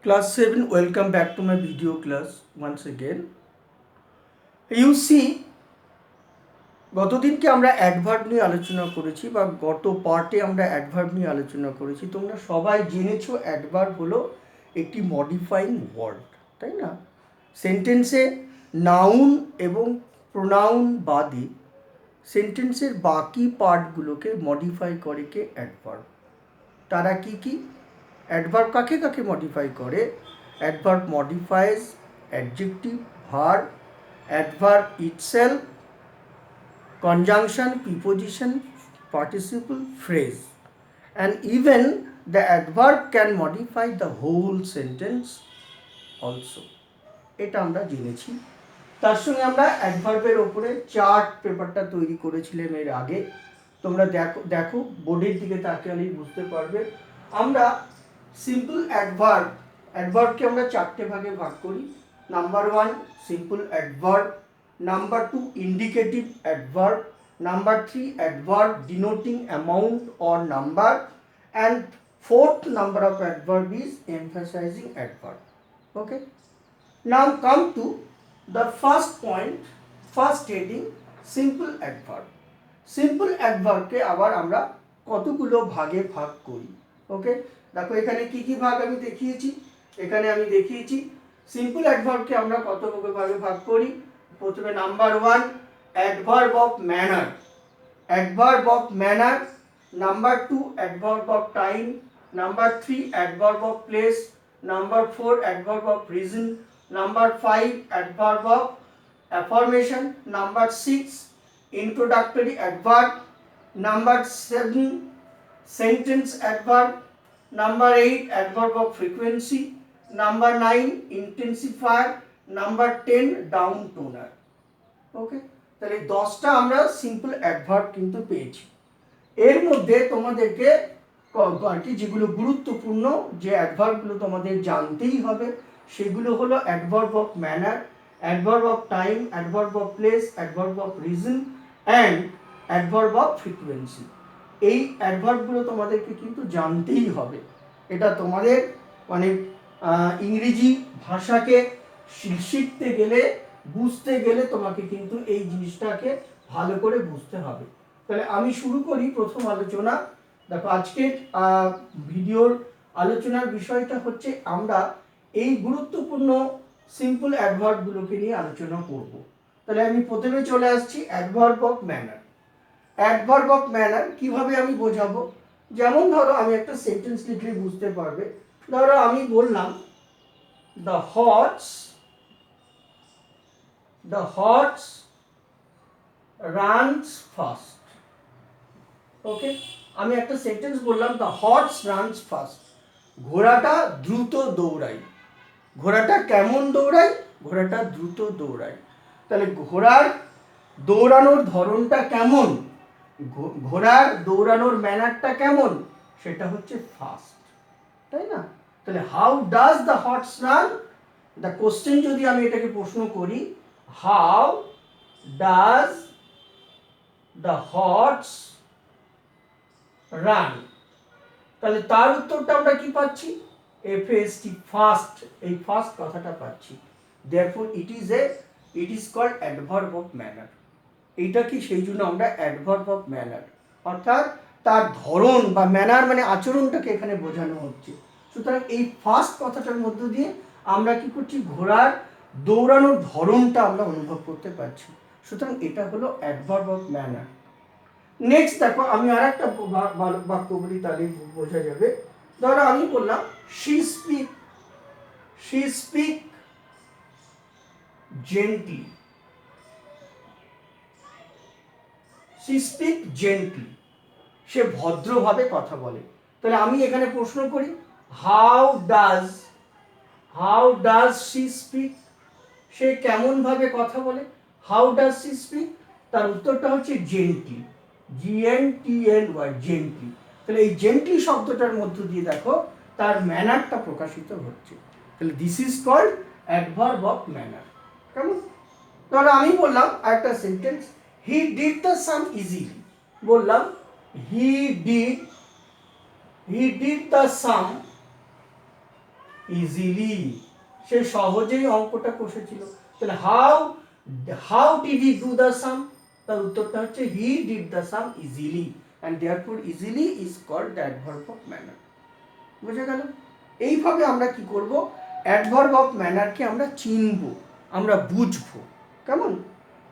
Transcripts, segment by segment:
Class 7, welcome back to my video class once again. You see, গতদিনকে আমরা adverb নিয়ে আলোচনা করেছি বা গত পার্টে আমরা অ্যাডভার্ব নিয়ে আলোচনা করেছি। তোমরা সবাই জেনেছো অ্যাডভার্ব হলো একটি মডিফাইং ওয়ার্ড, তাই না? সেন্টেন্সে নাউন এবং প্রোনাউন বাদে সেন্টেন্সের বাকি পার্টগুলোকে মডিফাই করে কে? অ্যাডভার্ব। তারা কি কি? অ্যাডভার্ব কাকে কাকে মডিফাই করে? Adverb modifies adjective, verb, adverb itself, conjunction, preposition, participle, phrase, and even the adverb can modify the whole sentence also. এটা আমরা জেনেছি। তার সঙ্গে আমরা অ্যাডভার্বের ওপরে চার্ট পেপারটা তৈরি করেছিলাম এর আগে। তোমরা দেখো বোর্ডের দিকে তাকালেই বুঝতে পারবে। আমরা সিম্পল অ্যাডভার্বকে আমরা চারটে ভাগে ভাগ করি। Number 1 simple adverb, number 2 indicative adverb, number 3 adverb denoting amount or number, and fourth number of adverb is emphasizing adverb. Okay, now come to the first point, first heading, simple adverb. Simple অ্যাডভার্বকে আবার আমরা কতগুলো ভাগে ভাগ করি। ওকে, দেখো এখানে কি কি ভাগ আমি দেখিয়েছি। এখানে আমি দেখিয়েছি সিম্পল অ্যাডভার্বকে আমরা কত ভাগে ভাগ করি। প্রথমে number 1 adverb of manner, adverb of manner, number 2 adverb of time, number 3 adverb of place, number 4 adverb of reason, number 5 adverb of affirmation, number 6 introductory adverb, number 7 sentence adverb, number 8 adverb of frequency, number 9 intensifier, number 10 down toner. ওকে, তাহলে 10টা আমরা simple adverb কিন্তু পেয়েছি। এর মধ্যে তোমাদেরকে আর কি যেগুলো গুরুত্বপূর্ণ যে অ্যাডভার্বগুলো তোমাদের জানতেই হবে সেগুলো হলো adverb of manner, adverb of time, adverb of place, adverb of reason and adverb of frequency. এই অ্যাডভার্বগুলো তোমাদেরকে কিন্তু জানতেই হবে। এটা তোমাদের মানে ইংরেজি ভাষাকে শিখতে গেলে, বুঝতে গেলে তোমাকে কিন্তু এই জিনিসটাকে ভালো করে বুঝতে হবে। তাহলে আমি শুরু করি প্রথম আলোচনা। দেখো আজকের ভিডিওর আলোচনার বিষয়টা হচ্ছে আমরা এই গুরুত্বপূর্ণ সিম্পল অ্যাডভার্বগুলোকে নিয়ে আলোচনা করব। তাহলে আমি প্রথমে চলে আসছি adverb of manner. Adverb of manner কিভাবে আমি বোঝাবো? যেমন ধরো আমি একটা সেন্টেন্স লিখলে বুঝতে পারবে। ধরো আমি বললাম দ্য হর্স রানস ফাস্ট। ওকে, আমি একটা সেন্টেন্স বললাম দ্য হর্স রানস ফাস্ট। ঘোড়াটা দ্রুত দৌড়ায়। ঘোড়াটা কেমন দৌড়ায়? ঘোড়াটা দ্রুত দৌড়ায়। তাহলে ঘোড়ার দৌড়ানোর ধরনটা কেমন? ঘোড়ার দৌড়ানোর ম্যানারটা কেমন? সেটা হচ্ছে ফাস্ট, তাই না? তাহলে how does the horse run? The question যদি আমি এটাকে প্রশ্ন করি, how does the horse run, তাহলে তার উত্তরটা আমরা কি পাচ্ছি? FST, fast. এই ফাস্ট কথাটা পাচ্ছি। Therefore it is called adverb of manner. এইটা কি? সেই জন্য আমরা অ্যাডভার্ব অফ ম্যানার, অর্থাৎ তার ধরন বা ম্যানার মানে আচরণটাকে এখানে বোঝানো হচ্ছে। সুতরাং এই ফাস্ট কথাটার মধ্য দিয়ে আমরা কি করছি? ঘোড়ার দৌড়ানোর ধরনটা আমরা অনুভব করতে পারছি। সুতরাং এটা হলো অ্যাডভার্ব অফ ম্যানার। নেক্সট দেখো আমি আর একটা বাক্য বলি, তাহলে বোঝা যাবে। ধরো আমি বললাম she speak gently. She speak gently, সে ভদ্রভাবে কথা বলে। তাহলে আমি এখানে প্রশ্ন করি, হাউ ডাজ শি স্পিক? সে কেমন ভাবে কথা বলে? How does she speak? তার উত্তরটা হচ্ছে জেন্টলি, GNTLY, জেন্টলি। তাহলে এই জেন্টলি শব্দটার মধ্য দিয়ে দেখো তার ম্যানারটা প্রকাশিত হচ্ছে। তাহলে this is called adverb of manner. কেমন? তাহলে আমি বললাম একটা sentence, he did the sum easily. বললাম he did the sum easily, সে সহজেই অঙ্কটা কষেছিল। তাহলে how how did he do the sum, তার উত্তরটা হচ্ছে he did the sum easily, and therefore easily is called the adverb of manner. বুঝে গেল? এইভাবে আমরা কি করব, অ্যাডভার্ব অফ ম্যানারকে আমরা চিনব, আমরা বুঝবো। কেমন?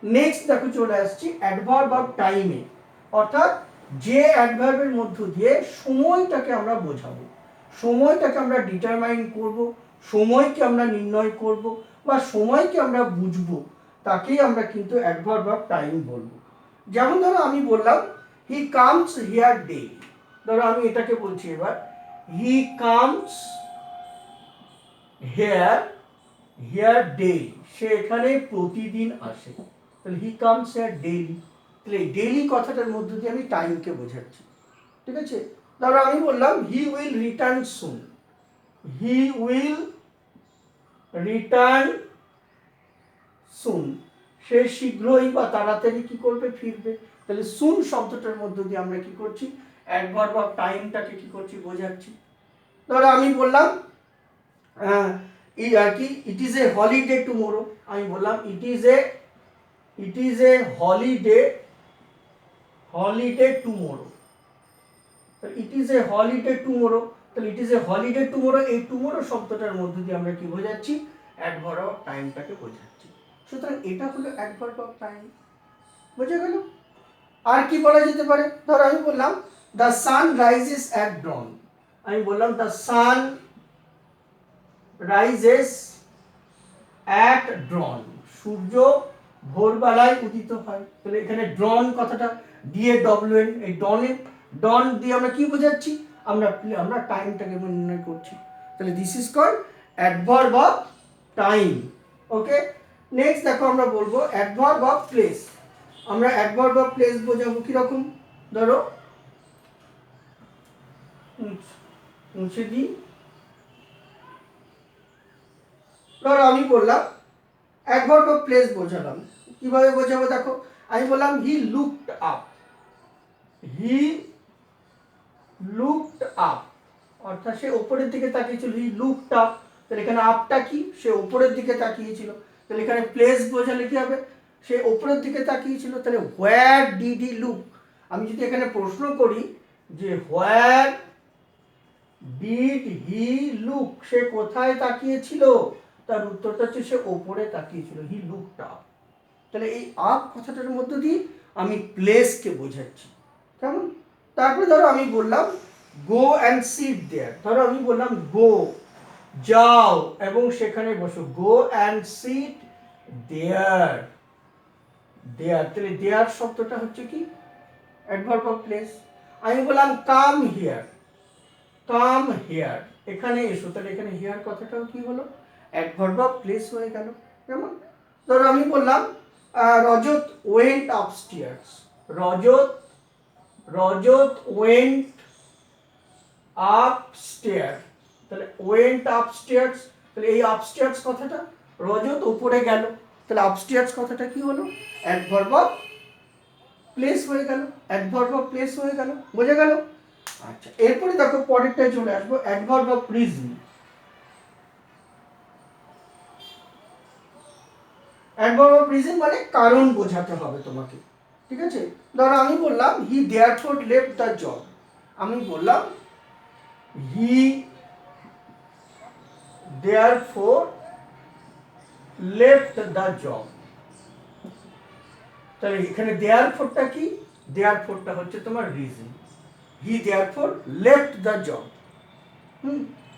নেক্সট দেখো চলে আসছি অ্যাডভার্ব অফ টাইমে, অর্থাৎ যে অ্যাডভার্বের মধ্য দিয়ে সময়টাকে আমরা বোঝাবো, সময়টাকে আমরা ডিটারমাইন করব, সময়কে আমরা নির্ণয় করব বা সময়কে আমরা বুঝবো, তাকেই আমরা কিন্তু অ্যাডভার্ব অফ টাইম বলবো। যেমন ধরো আমি বললাম হি কামস হিয়ার ডেইলি, ধরো আমি এটাকে বলছি এবার, হি কামস হিয়ার ডেইলি, সে এখানে প্রতিদিন আসে। তাহলে হি কামস হিয়ার ডেইলি, তাহলে ডেইলি কথাটার মধ্য দিয়ে আমি টাইমকে বোঝাচ্ছি। ঠিক আছে? ধরো আমি বললাম he will return soon, he will return soon, সে শীঘ্রই বা তাড়াতাড়ি কি করবে, ফিরবে। তাহলে সুন শব্দটার মধ্য দিয়ে আমরা কি করছি, অ্যাডভার্ব অফ টাইমটাকে কি করছি, বোঝাচ্ছি। ধরো আমি বললাম কি it is a holiday tomorrow, আমি বললাম it is a holiday tomorrow, it is a holiday tomorrow, তাহলে it is a holiday tomorrow, এই টুমোরো শব্দটার মধ্য দিয়ে আমরা কি বোঝাচ্ছি, অ্যাডভার্ব অফ টাইমটাকে বোঝাচ্ছি। সুতরাং এটা হলো অ্যাডভার্ব অফ টাইম। বুঝে গেল? আর কি বলা যেতে পারে, ধরো আমি বললাম the sun rises at dawn, আমি বললাম the sun rises at dawn, সূর্য ভোরবেলায় উদিত হয়। তাহলে এখানে ড্রন কথাটা DAWN, এই ডন দিয়ে আমরা কি বোঝাচ্ছি, আমরা টাইমটাকে নির্ণয় করছি। তাহলে this is called adverb of time. Okay, next দেখো আমরা বলবো অ্যাডভার্ব অফ প্লেস। আমরা অ্যাডভার্ব অফ প্লেস বোঝাবো কিরকম, ধরো মুছে দিই, ধরো আমি বললাম অ্যাডভার্ব অফ প্লেস বোঝালাম, কিভাবে বোঝাবো দেখো, আমি বললাম he looked up, he looked up, অর্থাৎ সে উপরের দিকে তাকিয়েছিল, হি লুকড আপ। তাহলে এখানে আপটা কি, সে উপরের দিকে তাকিয়েছিল। তাহলে এখানে প্লেস বোঝালে কি হবে, সে উপরের দিকে তাকিয়েছিল। তাহলে হোয়ার ডিড হি লুক, আমি যদি এখানে প্রশ্ন করি যে হোয়ার ডিড হি লুক, সে কোথায় তাকিয়েছিল, তার উত্তরটা হচ্ছে সে ওপরে তাকিয়েছিল, হি লুকড আপ। তাহলে এই আপ কথাটার মধ্য দিয়ে আমি প্লেসকে বোঝাচ্ছি। কেমন? তারপরে ধরো আমি বললাম গো অ্যান্ড সিট দেয়ার, ধরো আমি বললাম গো, যাও এবং সেখানে বসো, গো অ্যান্ড সিট দেয়ার, তাহলে দেয়ার শব্দটা হচ্ছে কি, অ্যাডভার্ব অফ প্লেস। আমি বললাম কাম হিয়ার, এখানে এসো, তাহলে এখানে হিয়ার কথাটাও কি হলো, অ্যাডভার্ব অফ প্লেস হয়ে গেল। কেমন? ধরো আমি বললাম রজত ওয়েন্ট আপস্টেয়ার্স, রজত ওয়েন্ট আপস্টেয়ার, তাহলে ওয়েন্ট আপস্টেয়ার্স, তাহলে এই আপস্টেয়ার্স কথাটা, রজত উপরে গেল, তাহলে আপস্টেয়ার্স কথাটা কি হলো, অ্যাডভার্ব অফ প্লেস হয়ে গেল, অ্যাডভার্ব অফ প্লেস হয়ে গেল। বোঝা গেল? আচ্ছা, এরপরে দেখো পরেরটায় চলে আসবো, adverb of reason. Adverb of reason মানে কারণ বোঝাতে হবে তোমাকে। ঠিক আছে? ধরো আমি বললাম হি দেয়ারফর লেফট দ্য জব, আমি বললাম হি দেয়ারফর লেফট দ্য জব, তাহলে এখানে দেয়ারফরটা কি, দেয়ারফরটা হচ্ছে তোমার reason, he therefore left the job.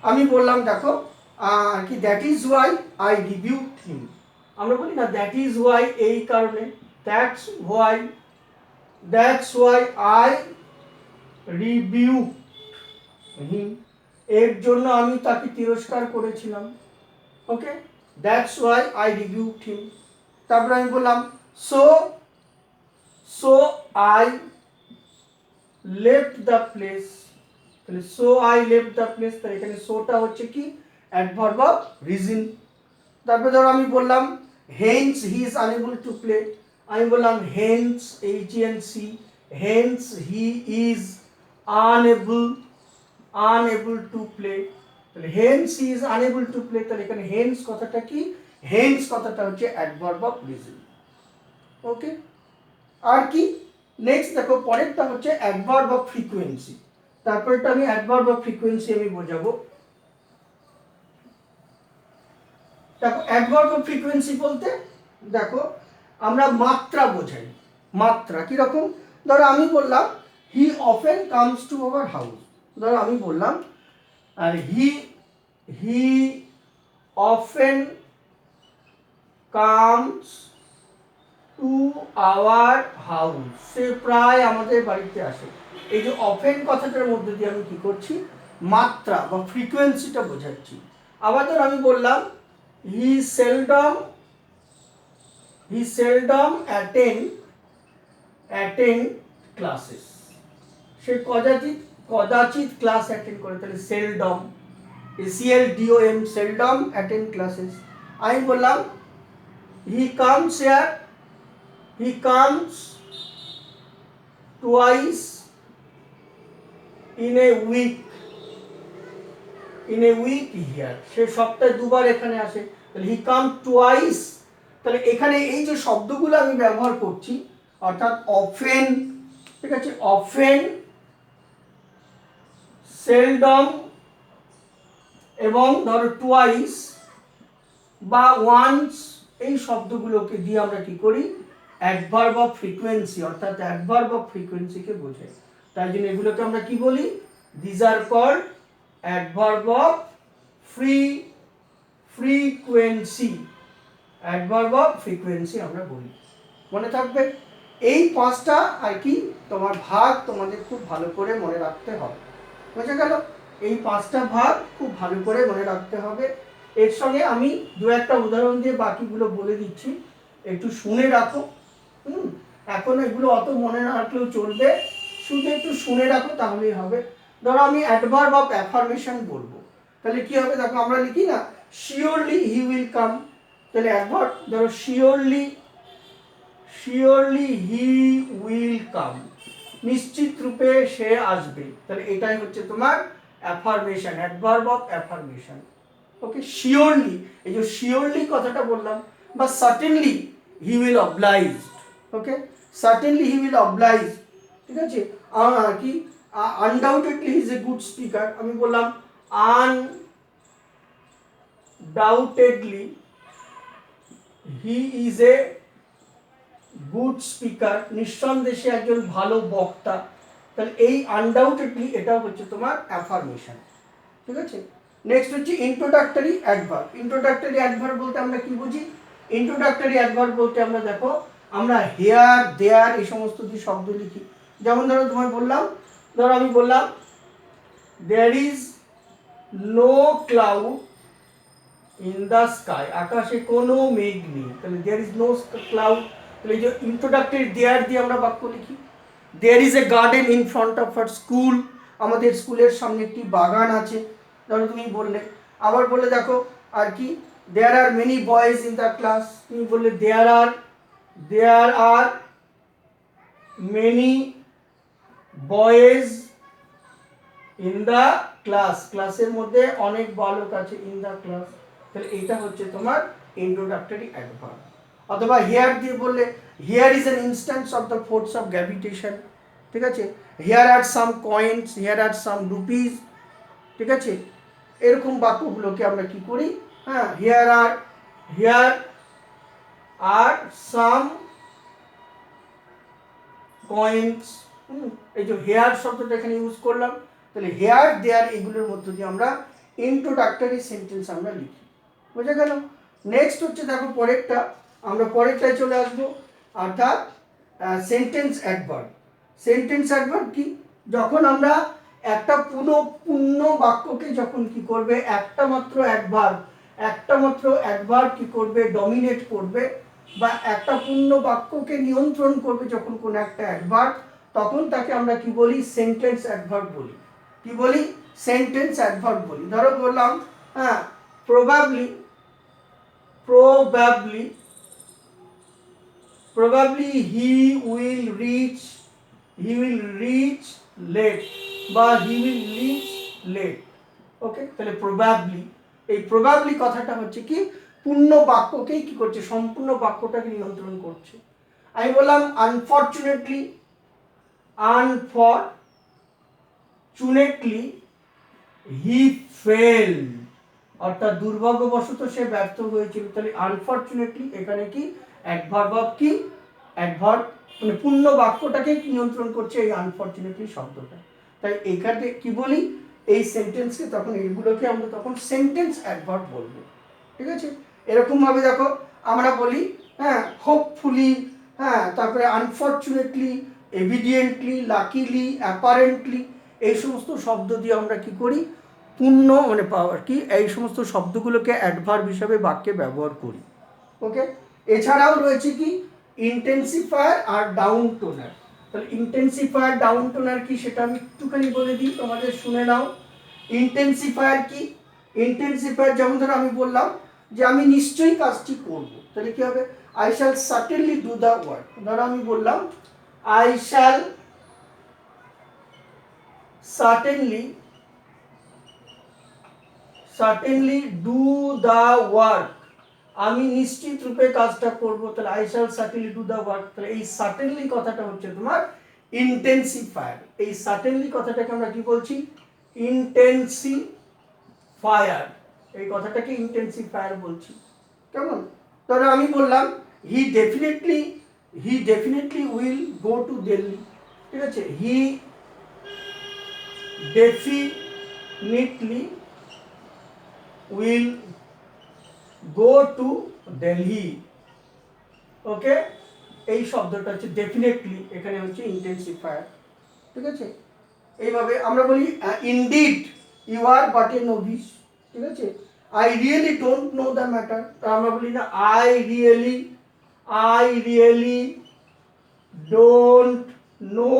আমি বললাম দেখো কি দ্যাট ইজ ওয়াই আই রিবিউকড হিম, আমরা বলি না দ্যাট ইজ ওয়াই, এই কারণে, দ্যাটস ওয়াই আই রিবিউকড হিম, এর জন্য আমি তাকে তিরস্কার করেছিলাম। ওকে, দ্যাটস ওয়াই আই রিবিউকড হিম। তারপরে আমি বললাম so I left the place, তাহলে so I left the place, তাহলে এখানে সোটা হচ্ছে কি, অ্যাডভার্ব অফ রিজন। তারপরে ধরো আমি বললাম hence he is unable to play, আমি বললাম hence HENC, hence he is unable to play, তাহলে hence he is unable to play, তাহলে এখানে হেন্স কথাটা কি, হেন্স কথাটা হচ্ছে অ্যাডভার্ব অফ রিজন। ওকে, আর কি নেক্সট দেখো পরেরটা হচ্ছে অ্যাডভার্ব অফ ফ্রিকোয়েন্সি। তারপরটা আমি অ্যাডভার্ব অফ ফ্রিকোয়েন্সি আমি বোঝাবো। দেখো অ্যাডভার্ব অফ ফ্রিকোয়েন্সি বলতে দেখো আমরা মাত্রা বোঝাই। মাত্রা কিরকম, ধরো আমি বললাম he often comes to our house, ধরো আমি বললাম আর he often comes to our house, সে প্রায় আমাদের বাড়িতে আসে। এই যে অফেন কথাটার মধ্যে দিয়ে আমি কি করছি, মাত্রা বা ফ্রিকোয়েন্সিটা বোঝাচ্ছি। আবার ধর আমি বললাম হি সেলডম অ্যাটেন্ড ক্লাসেস, সে কদাচিৎ ক্লাস অ্যাটেন্ড করে, তাহলে seldom, CLDOM, seldom attend classes. আমি বললাম he comes twice in a week here, সে সপ্তাহে দুবার এখানে আসে, তাহলে হি কাম টুয়াইস। তাহলে এখানে এই যে শব্দগুলো আমি ব্যবহার করছি অর্থাৎ অফেন, ঠিক আছে, অফেন, সেলডম এবং ধরো টুয়াইস বা ওয়ান্স, এই শব্দগুলোকে দিয়ে আমরা কি করি, অ্যাডভার্ব অফ ফ্রিকোয়েন্সি অর্থাৎ অ্যাডভার্ব অফ ফ্রিকোয়েন্সিকে বোঝাই। তাই জন্য এগুলোকে আমরা কি বলি, these are called adverb of frequency, adverb of frequency আমরা বলি। মনে থাকবে এই পাঁচটা আর কি তোমার ভাগ তোমাদের খুব ভালো করে মনে রাখতে হবে। বুঝে গেল, এই পাঁচটা ভাগ খুব ভালো করে মনে রাখতে হবে। এর সঙ্গে আমি দু একটা উদাহরণ দিয়ে বাকিগুলো বলে দিচ্ছি, একটু শুনে রাখো। এখন এগুলো অত মনে না রাখলেও চলবে, শুধু একটু শুনে রাখো তাহলেই হবে। ধরো আমি অ্যাডভার্ব অফ অ্যাফার্মেশন বলবো, তাহলে কি হবে দেখো, আমরা লিখি না শিওরলি হি উইল কাম, তাহলে অ্যাডভার্ব ধরো শিওরলি হি উইল কাম, নিশ্চিত রূপে সে আসবে, তাহলে এটাই হচ্ছে তোমার affirmation, adverb of affirmation. Okay, surely, এই যে শিওরলি কথাটা বললাম, বা certainly he will oblige, okay, certainly he will oblige, ঠিক আছে, কি undoubtedly he is a good speaker, আমি বললাম undoubtedly he is a good speaker, নিঃসন্দেহে একজন ভালো বক্তা, তাহলে এই আনডাউটেডলি এটা হচ্ছে তোমার অ্যাফার্মেশন, ঠিক আছে। নেক্সট হচ্ছে ইন্ট্রোডাক্টরি অ্যাডভার্ব। ইন্ট্রোডাক্টরি অ্যাডভার্ব বলতে আমরা কি বুঝি, ইন্ট্রোডাক্টরি অ্যাডভার্ব বলতে আমরা দেখো আমরা হেয়ার দেয়ার এই সমস্ত যে শব্দ লিখি, যেমন ধরো তোমায় বললাম, ধরো আমি বললাম there is no cloud in the sky, আকাশে কোনো মেঘ নেই, তাহলে দেয়ার ইজ নো ক্লাউড, তাহলে এই যে ইন্ট্রোডাক্টরি দেয়ার দিয়ে আমরা বাক্য লিখি। There is a garden in front of our school, আমাদের স্কুলের সামনে একটি বাগান আছে, ধরো তুমি বললে। আবার বলে দেখো আর কি, there are many boys in the class, তুমি বললে there are many boys in the class, ক্লাসের মধ্যে অনেক বালক আছে, ইন দ্য ক্লাস, তাহলে এটা হচ্ছে তোমার ইন্ট্রোডাক্টরি অ্যাডভার্ব। অথবা হিয়ার দিয়ে বললে here is an instance of the force of gravitation, ঠিক আছে, here are some coins, here are some rupees, ঠিক আছে, এরকম বাক্যগুলোকে আমরা কি করি, হ্যাঁ, হিয়ার আর সাম কয়েন্স, এই যে হেয়ার শব্দটা এখানে ইউজ করলাম, তাহলে হেয়ার দেয়ার এগুলোর মধ্য দিয়ে আমরা ইন্ট্রোডাক্টরি সেন্টেন্স আমরা লিখি। বুঝে গেল। নেক্সট হচ্ছে দেখো পরেরটা, আমরা পরেরটায় চলে আসবো, অর্থাৎ সেন্টেন্স অ্যাডভার্ব। সেন্টেন্স অ্যাডভার্ব কি, যখন আমরা একটা পূর্ণ বাক্যকে যখন কি করবে একটা মাত্র অ্যাডভার্ব কি করবে, ডমিনেট করবে, বা একটা পূর্ণ বাক্যকে নিয়ন্ত্রণ করবে যখন কোন একটা অ্যাডভার্ব, তখন তাকে আমরা কি বলি, সেন্টেন্স অ্যাডভার্ব বলি। কি বলি, সেন্টেন্স অ্যাডভার্ব বলি। ধরো বললাম, হ্যাঁ, probably he will reach late, বা he will reach late, ওকে, তাহলে প্রবাবলি, এই প্রবাবলি কথাটা হচ্ছে কি পূর্ণ বাক্যকেই কি করছে, সম্পূর্ণ বাক্যটাকে নিয়ন্ত্রণ করছে। আমি বললাম আনফরচুনেটলি, আনফরচুনেটলি হি ফেল, অর্থাৎ দুর্ভাগ্যবশত সে ব্যর্থ হয়েছিল। তাহলে আনফরচুনেটলি এখানে কি অ্যাডভার্ব অফ কি, অ্যাডভার্ব মানে পূর্ণ বাক্যটাকে নিয়ন্ত্রণ করছে এই আনফরচুনেটলি শব্দটা। তাই এখানে কি বলি, এই সেন্টেন্সকে তখন এইগুলোকে আমরা তখন সেন্টেন্স অ্যাডভার্ব বলবো। ঠিক আছে, এরকম ভাবে দেখো আমরা বলি হ্যাঁ হোপফুলি, হ্যাঁ তারপরে আনফরচুনেটলি, এভিডিয়েন্টলি, লাকিলি, অ্যাপারেন্টলি, এই সমস্ত শব্দ দিয়ে আমরা কি করি, পূর্ণ মানে পাওয়ার কি এই সমস্ত শব্দগুলোকে অ্যাডভার্ব হিসাবে বাক্যে ব্যবহার করি। ওকে, এছাড়াও রয়েছে কি ইন্টেন্সিফায়ার আর ডাউন টোনার। তাহলে ইন্টেন্সিফায়ার ডাউন টোনার কি সেটা আমি একটুখানি বলে দিই, তোমাদের শুনে নাও। ইন্টেন্সিফায়ার কি, ইন্টেন্সিফায়ার যেমন ধরো আমি বললাম যে আমি নিশ্চয়ই কাজটি করব, তাহলে কি হবে, I shall certainly do the work. ধরো আমি বললাম I shall certainly do the work, আমি নিশ্চিত রূপে কাজটা করব, তাহলে I shall certainly do the work. তাহলে এই সার্টেনলি কথাটা হচ্ছে তোমার ইন্টেন্সিফায়ার। এই সার্টেনলি কথাটাকে আমরা কি বলছি, ইন্টেন্সিফায়ার, এই কথাটাকে ইন্টেন্সিফায়ার বলছি। কেমন, তাহলে আমি বললাম he definitely will go to Delhi. ঠিক আছে, he definitely will go to Delhi. Okay, এই শব্দটা হচ্ছে ডেফিনেটলি, এখানে হচ্ছে ইন্টেন্সিফায়ার। ঠিক আছে, এইভাবে আমরা বলি indeed you are but a novice. ঠিক আছে, I really don't know the matter, আমরা বলি না I really don't know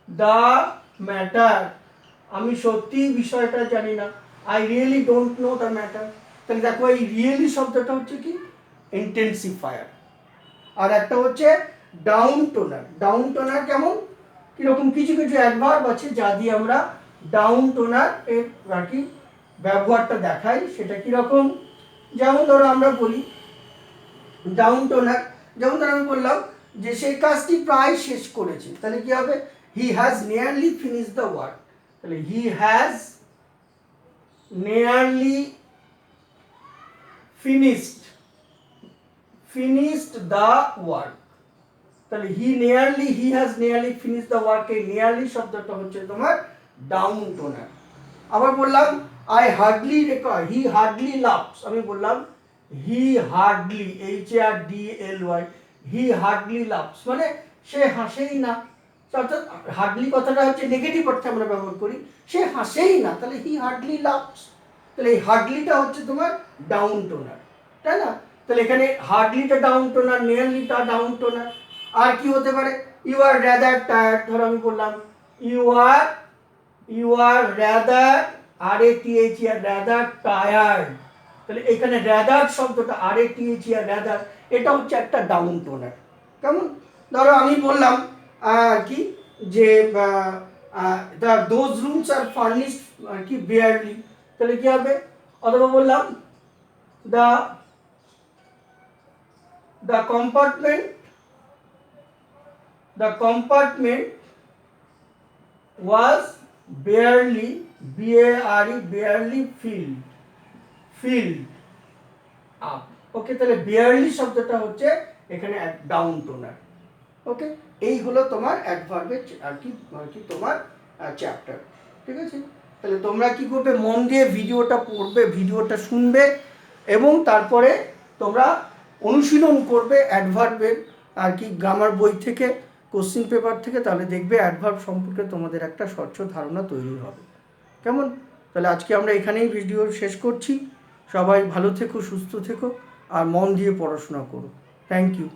the matter, আমি সত্যি বিষয়টা জানি না, I really don't know the matter. তাহলে দেখো এই রিয়েলি শব্দটা হচ্ছে কি ইন্টেন্সিফায়ার। আর একটা হচ্ছে ডাউন টোনার। ডাউন টোনার কেমন, কিরকম, কিছু কিছু অ্যাডভার্ব আছে যা দিয়ে আমরা ডাউন টোনার এর আর কি ব্যবহারটা দেখাই, সেটা কিরকম, যেমন ধরো আমরা বলি ডাউন টোনার, যেমন ধরো আমি বললাম যে সেই কাজটি প্রায় শেষ করেছে, তাহলে কি হবে, he has nearly finish the work. তাহলে he has nearly finished the work। তাহলে he has nearly finish the work, এই নিয়ারলি শব্দটা হচ্ছে তোমার ডাউন টোনার। আবার বললাম হি হার্ডলি লাভস, আমি বললাম হি হার্ডলি, HARDLY, হি হার্ডলি লাভস মানে সে হাসেই না, অর্থাৎ হার্ডলি কথাটা হচ্ছে নেগেটিভ অর্থে আমরা ব্যবহার করি, সে হাসেই না, তাহলে হি হার্ডলি লাভস। তাহলে এই হার্ডলিটা হচ্ছে তোমার ডাউন টোনার, তাই না? তাহলে এখানে হার্ডলিটা ডাউন টোনার, নিয়ারলিটা ডাউন টোনার। আর কি হতে পারে, ইউ আর রাদার টায়ার্ড, ধরো আমি বললাম you are rather, rather tired, তাহলে এখানে রাদার শব্দটা রাদার, এটা হচ্ছে একটা ডাউন টোনার। কেমন, ধরো আমি বললাম কি যে দোজ রুমস আর ফার্নিশড কি বেয়ারলি, তাহলে কি হবে, অথবা বললাম the compartment was barely filled up। ওকে, তাহলে barely শব্দটা হচ্ছে এখানে ডাউন টোনার। ওকে, এই হলো তোমার অ্যাডভার্বের আর কি তোমার চ্যাপ্টার। ঠিক আছে, তাহলে তোমরা কি করবে, মন দিয়ে ভিডিওটা পড়বে, ভিডিওটা শুনবে এবং তারপরে তোমরা অনুশীলন করবে অ্যাডভার্বের আর কি গ্রামার বই থেকে, কোশ্চিন পেপার থেকে, তাহলে দেখবে অ্যাডভার্ব সম্পর্কে তোমাদের একটা স্বচ্ছ ধারণা তৈরি হবে। কেমন, তাহলে আজকে আমরা এখানেই ভিডিও শেষ করছি। সবাই ভালো থেকো, সুস্থ থেকো আর মন দিয়ে পড়াশোনা করো। Thank you.